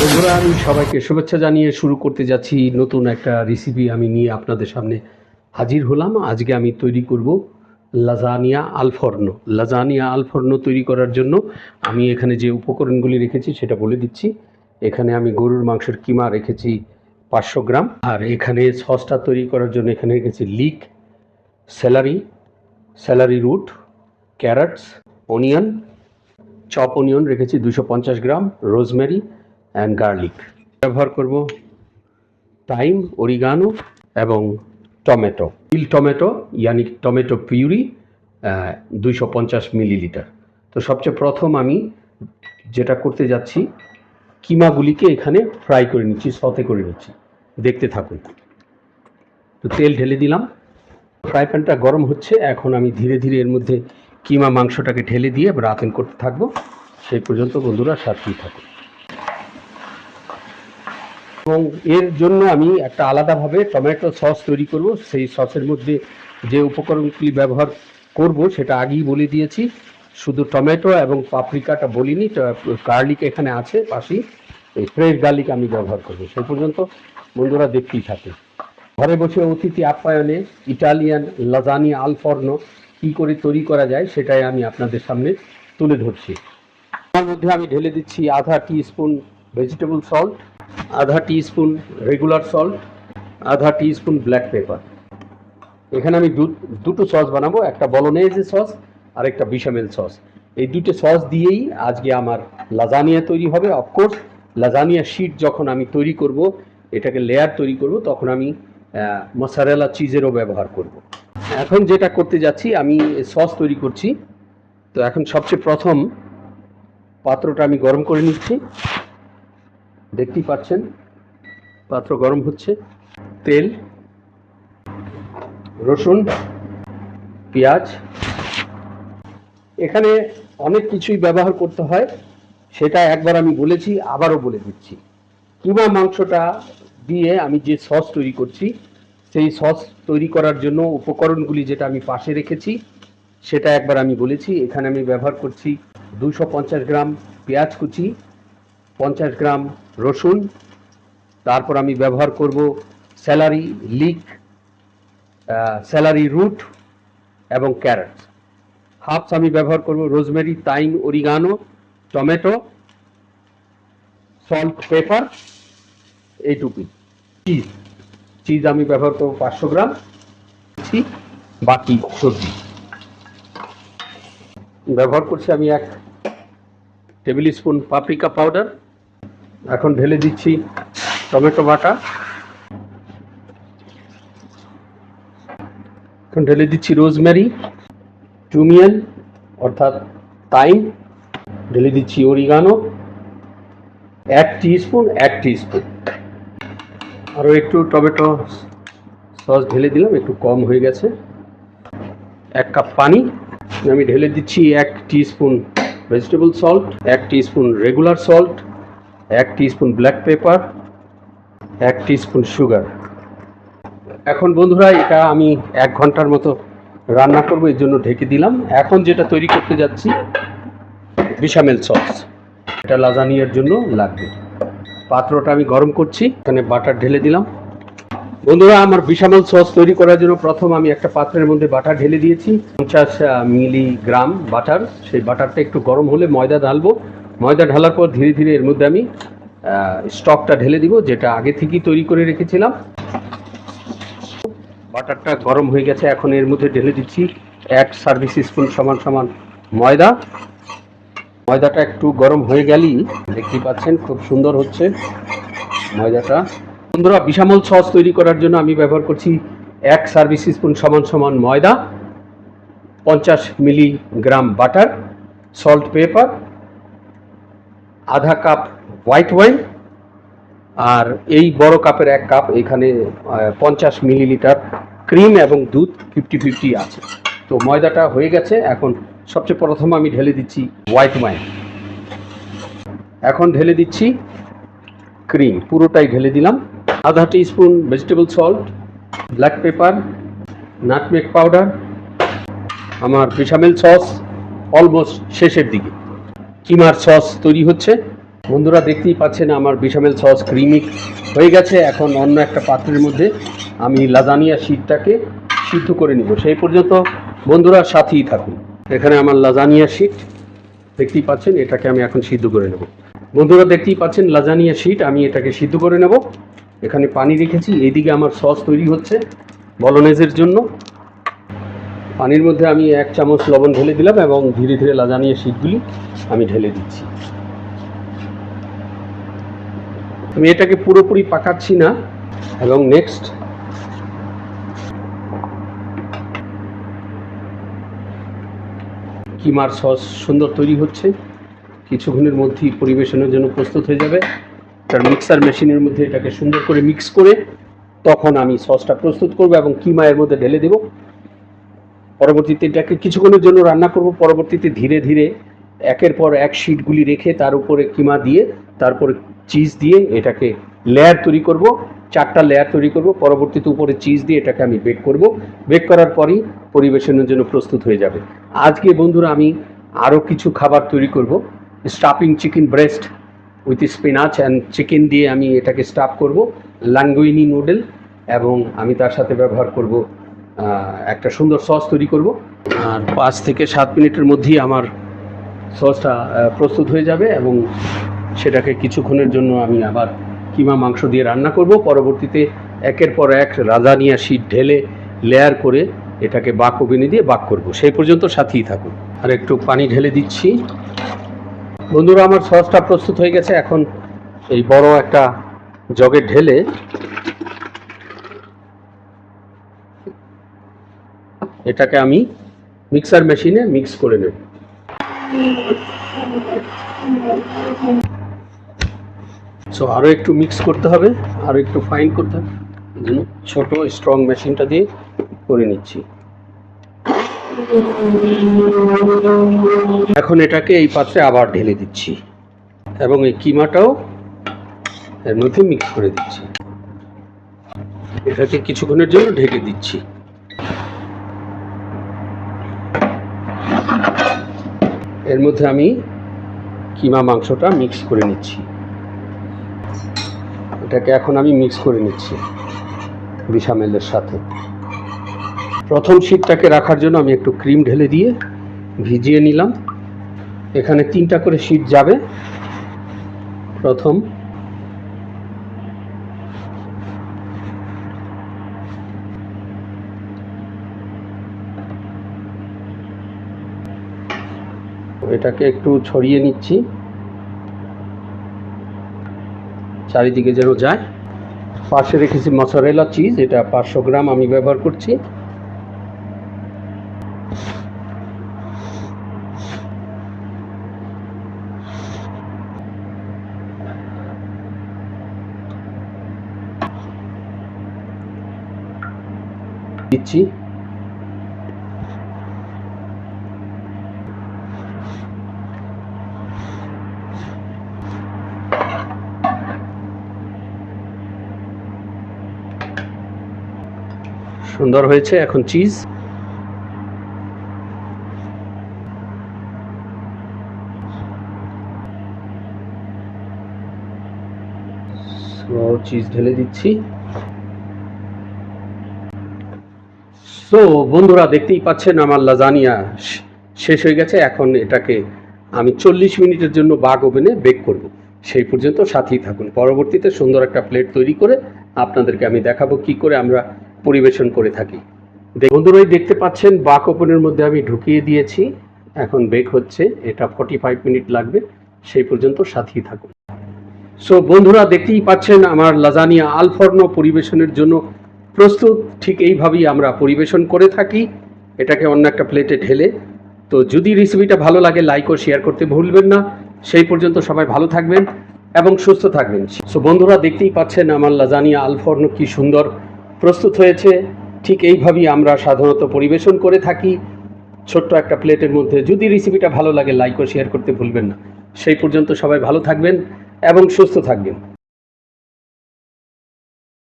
বন্ধুরা, আমি সবাইকে শুভেচ্ছা জানিয়ে শুরু করতে যাচ্ছি নতুন একটা রেসিপি আমি নিয়ে আপনাদের সামনে হাজির হলাম। আজকে আমি তৈরি করব লাজানিয়া আল ফর্নো। লাজানিয়া আল ফর্নো তৈরি করার জন্য আমি এখানে যে উপকরণগুলি রেখেছি সেটা বলে দিচ্ছি। এখানে আমি গরুর মাংসের কিমা রেখেছি 500 গ্রাম, আর এখানে সসটা তৈরি করার জন্য এখানে রেখেছি leek, celery root, carrots, onion, chop onion রেখেছি 250 গ্রাম, রোজমেরি অ্যান্ড গার্লিক। ব্যবহার করব টাইম, অরিগানো এবং টমেটো, টমেটো ইয়ানি টমেটো পিউরি 250 মিলিলিটার। তো সবচেয়ে প্রথম আমি যেটা করতে যাচ্ছি, কিমাগুলিকে এখানে ফ্রাই করে নিচ্ছি, সতে করে নিচ্ছি। দেখতে থাকুন। তো তেল ঢেলে দিলাম, ফ্রাই প্যানটা গরম হচ্ছে। এখন আমি ধীরে ধীরে এর মধ্যে কিমা মাংসটাকে ঢেলে দিয়ে ব্রাতেন করতে থাকবো। সেই পর্যন্ত বন্ধুরা সাথেই থাকুন। এবং এর জন্য আমি একটা আলাদাভাবে টমেটো সস তৈরি করব। সেই সসের মধ্যে যে উপকরণগুলি ব্যবহার করব সেটা আগেই বলে দিয়েছি। শুধু টমেটো এবং পাপরিকাটা বলিনি, গার্লিক এখানে আছে পাশেই, এই ফ্রেশ গার্লিক আমি ব্যবহার করব। সেই পর্যন্ত বন্ধুরা দেখতেই থাকে। ঘরে বসে অতিথি আপ্যায়নে ইটালিয়ান লাজানিয়া আল ফর্নো কী করে তৈরি করা যায় সেটাই আমি আপনাদের সামনে তুলে ধরছি। তার মধ্যে আমি ঢেলে দিচ্ছি আধা টিস্পুন ভেজিটেবল সল্ট, আধা টিস্পুন রেগুলার সল্ট, আধা টিস্পুন ব্ল্যাক পেপার। এখানে আমি দুটো সস বানাবো, একটা বলোনেজে সস আর একটা বিশামেল সস। এই দুটো সস দিয়েই আজকে আমার লাজানিয়া তৈরি হবে। অফকোর্স লাজানিয়া শিট যখন আমি তৈরি করব, এটাকে লেয়ার তৈরি করব, তখন আমি মসারেলা চিজেরও ব্যবহার করব। এখন যেটা করতে যাচ্ছি, আমি সস তৈরি করছি। তো এখন সবচেয়ে প্রথম পাত্রটা আমি গরম করে নিচ্ছি। দেখতেই পাচ্ছেন পাত্র গরম হচ্ছে। তেল, রসুন, পেঁয়াজ, এখানে অনেক কিছুই ব্যবহার করতে হয়, সেটা একবার আমি বলেছি, আবারও বলে দিচ্ছি। কিমা মাংসটা দিয়ে আমি যে সস তৈরি করছি, সেই সস তৈরি করার জন্য উপকরণগুলি যেটা আমি পাশে রেখেছি সেটা একবার আমি বলেছি। এখানে আমি ব্যবহার করছি 250 গ্রাম পেঁয়াজ কুচি, 50 গ্রাম রসুন, তারপর আমি ব্যবহার করব স্যালারি লিক, স্যালারি রুট এবং ক্যারট। হাফস আমি ব্যবহার করব rosemary, thyme, oregano, tomato, salt, paper, এইটুকুই। চিজ আমি ব্যবহার করব 500 গ্রাম, বাকি সবজি ব্যবহার করছি আমি 1 টেবিল স্পুন পাপরিকা পাউডার। এখন ঢেলে দিচ্ছি টমেটো বাটা, এখন ঢেলে দিচ্ছি রোজমেরি, টুমিয়ান অর্থাৎ থাইম, ঢেলে দিচ্ছি অরিগানো 1 টিস্পুন, আরও একটু টমেটো সস ঢেলে দিলাম, একটু কম হয়ে গেছে। 1 কাপ পানি। আমি ঢেলে দিচ্ছি 1 teaspoon vegetable salt, 1 teaspoon regular salt, 1 teaspoon black pepper, 1 teaspoon sugar. এখন বন্ধুরা এটা আমি 1 ঘন্টার মতো রান্না করব, এর জন্য ঢেকে দিলাম। এখন যেটা তৈরি করতে যাচ্ছি বিশামেল সস, এটা লাজানিয়ার জন্য লাগবে। পাত্রটা আমি গরম করছি, এখানে বাটার ঢেলে দিলাম। বন্ধুরা, আমার বিশামেল সস তৈরি করার জন্য প্রথম আমি একটা পাত্রের মধ্যে বাটার ঢেলে দিয়েছি, 50 মিলিগ্রাম বাটার। সেই বাটারটা একটু গরম হলে ময়দা ঢালবো। ময়দা ঢালার পর ধীরে ধীরে এর মধ্যে আমি স্টকটা ঢেলে দিব, যেটা আগে থেকেই তৈরি করে রেখেছিলাম। বাটারটা গরম হয়ে গেছে, এখন এর মধ্যে ঢেলে দিচ্ছি 1 সার্ভিস স্পুন সমান সমান ময়দা। ময়দাটা একটু গরম হয়ে গেলেই দেখতেই পাচ্ছেন খুব সুন্দর হচ্ছে ময়দাটা। বন্ধুরা, বিশামেল সস তৈরি করার জন্য আমি ব্যবহার করছি 1 সার্ভিস স্পুন সমান সমান ময়দা, 50 মিলিগ্রাম বাটার, সল্ট, পেপার, আধা কাপ হোয়াইট ওয়াইন, আর এই বড় কাপের 1 কাপ এখানে 50 মিলিলিটার ক্রিম এবং দুধ 50-50 আছে। তো ময়দাটা হয়ে গেছে। এখন সবচেয়ে প্রথম আমি ঢেলে দিচ্ছি হোয়াইট ওয়াইন, এখন ঢেলে দিচ্ছি ক্রিম, পুরোটাই ঢেলে দিলাম। আধা teaspoon vegetable salt, black pepper, nutmeg powder. আমার বিশামেল সস অলমোস্ট শেষের দিকে, কিমার সস তৈরি হচ্ছে। বন্ধুরা দেখতেই পাচ্ছেন আমার বিশামেল সস ক্রিমি হয়ে গেছে। এখন অন্য একটা পাত্রের মধ্যে আমি লাজানিয়া শিটটাকে সিদ্ধ করে নিব। সেই পর্যন্ত বন্ধুরা সাথেই থাকুন। এখানে আমার লাজানিয়া শিট দেখতেই পাচ্ছেন, এটাকে আমি এখন সিদ্ধ করে নেব। বন্ধুরা দেখতেই পাচ্ছেন লাজানিয়া শিট, আমি এটাকে সিদ্ধ করে নেব। এখানে পানি রেখেছি, এইদিকে আমার সস তৈরি হচ্ছে বলোনেজের জন্য। পানির মধ্যে আমি 1 চামচ লবণ ঢেলে দিলাম এবং ধীরে ধীরে লাজানিয়া শিটগুলি আমি ঢেলে দিচ্ছি। আমি এটাকে পুরোপুরি পাকাচ্ছি না। এবং নেক্সট কিমার সস সুন্দর তৈরি হচ্ছে, কিছুক্ষণের মধ্যেই পরিবেশনের জন্য প্রস্তুত হয়ে যাবে। তার মিক্সার মেশিনের মধ্যে এটাকে সুন্দর করে মিক্স করে তখন আমি সসটা প্রস্তুত করব এবং কিমা এর মধ্যে ঢেলে দেব। পরবর্তীতে এটাকে কিছুক্ষণের জন্য রান্না করব। পরবর্তীতে ধীরে ধীরে একের পর এক শিটগুলি রেখে তার উপরে কিমা দিয়ে তারপরে চিজ দিয়ে এটাকে লেয়ার তৈরি করব। 4টা লেয়ার তৈরি করব। পরবর্তীতে উপরে চিজ দিয়ে এটাকে আমি বেক করব। বেক করার পরই পরিবেশনের জন্য প্রস্তুত হয়ে যাবে। আজকে বন্ধুরা আমি আরও কিছু খাবার তৈরি করব। Stuffing chicken breast with spinach and chicken দিয়ে আমি এটাকে স্টাফ করব। লাঙ্গুইনি নুডল, এবং আমি তার সাথে ব্যবহার করব একটা সুন্দর সস তৈরি করব। আর 5 থেকে 7 মিনিটের মধ্যেই আমার সসটা প্রস্তুত হয়ে যাবে এবং সেটাকে কিছুক্ষণের জন্য আমি আবার কিমা মাংস দিয়ে রান্না করব। পরবর্তীতে একের পর এক লাজানিয়া শিট ঢেলে লেয়ার করে এটাকে বাক ওভেনে দিয়ে বাক করব। সেই পর্যন্ত সাথেই থাকুন। আর একটু পানি ঢেলে দিচ্ছি। বন্ধুরা আমার সসটা প্রস্তুত হয়ে গেছে। এখন এই বড় একটা জগে ঢেলে এটাকে আমি মিক্সার মেশিনে মিক্স করে নেব। সো আরও একটু মিক্স করতে হবে, আরও একটু ফাইন করতে হবে। ছোট স্ট্রং মেশিনটা দিয়ে করে নিচ্ছি। এখন এটাকে এই পাত্রে আবার ঢেলে দিচ্ছি এবং এই কিমাটাও এর মধ্যে মিক্স করে দিচ্ছি। এটাকে কিছুক্ষণের জন্য ঢেকে দিচ্ছি। এর মধ্যে আমি কিমা মাংসটা মিক্স করে নিচ্ছি। এটাকে এখন আমি মিক্স করে নিচ্ছি বিশামেলের সাথে। প্রথম শিটটাকে রাখার জন্য আমি একটু ক্রিম ঢেলে দিয়ে ভিজিয়ে নিলাম। এখানে 3টা করে শিট যাবে। প্রথম এটাকে একটু ছড়িয়ে নিচ্ছি চারিদিকে যেন যায়। পাশে রেখেছি মজারেলা চিজ, এটা 500 গ্রাম আমি ব্যবহার করছি। দিচ্ছি সুন্দর হয়েছে। এখন চিজ চিজ ঢেলে দিচ্ছি। সো বন্ধুরা দেখতেই পাচ্ছেন আমার লাজানিয়া শেষ হয়ে গেছে। এখন এটাকে আমি 40 মিনিটের জন্য বাক ওভেনে বেক করব। সেই পর্যন্ত সাথেই থাকুন। পরবর্তীতে সুন্দর একটা প্লেট তৈরি করে আপনাদেরকে আমি দেখাবো কি করে আমরা পরিবেশন করে থাকি। বন্ধুরাই দেখতে পাচ্ছেন বাক ওভেনের মধ্যে আমি ঢুকিয়ে দিয়েছি। এখন বেক হচ্ছে, এটা 45 মিনিট লাগবে। সেই পর্যন্ত সাথেই থাকুন। সো বন্ধুরা দেখতেই পাচ্ছেন আমার লাজানিয়া আল ফর্নো পরিবেশনের জন্য প্রস্তুত। ঠিক এইভাবেই আমরা পরিবেশন করে থাকি, এটাকে অন্য একটা প্লেটে ঢেলে। তো যদি রেসিপিটা ভালো লাগে লাইক ও শেয়ার করতে ভুলবেন না। সেই পর্যন্ত সবাই ভালো থাকবেন এবং সুস্থ থাকবেন। সো বন্ধুরা দেখতেই পাচ্ছেন আমার লাজানিয়া আল ফর্নো কি সুন্দর প্রস্তুত হয়েছে। ঠিক এইভাবেই আমরা সাধারণত পরিবেশন করে থাকি ছোট্ট একটা প্লেটের মধ্যে। যদি রেসিপিটা ভালো লাগে লাইক ও শেয়ার করতে ভুলবেন না। সেই পর্যন্ত সবাই ভালো থাকবেন এবং সুস্থ থাকবেন।